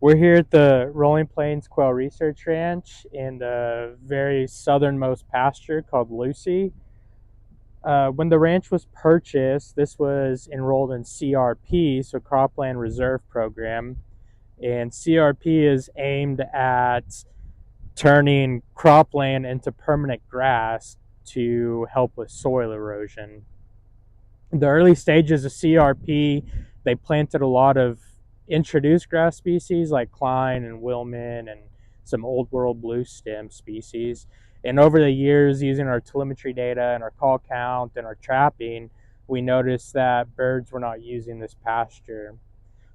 We're here at the Rolling Plains Quail Research Ranch in the very southernmost pasture called Lucy. When the ranch was purchased, this was enrolled in CRP, so Cropland Reserve Program. And CRP is aimed at turning cropland into permanent grass to help with soil erosion. In the early stages of CRP, they planted a lot of introduced grass species like klein and Wilman and some old world bluestem species. And over the years, using our telemetry data and our call count and our trapping, we noticed that birds were not using this pasture.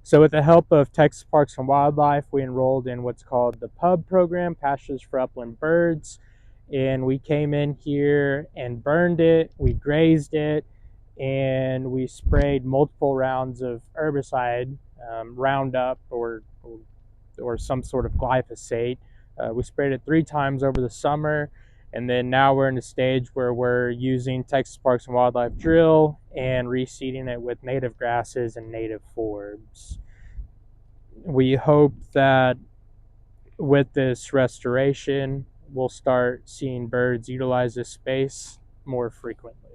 So with the help of Texas Parks and Wildlife, we enrolled in what's called the PUB program, Pastures for Upland Birds. And we came in here and burned it, we grazed it, and we sprayed multiple rounds of herbicide, Roundup or some sort of glyphosate. We sprayed it 3 times over the summer, and then now we're in a stage where we're using Texas Parks and Wildlife drill and reseeding it with native grasses and native forbs. We hope that with this restoration, we'll start seeing birds utilize this space more frequently.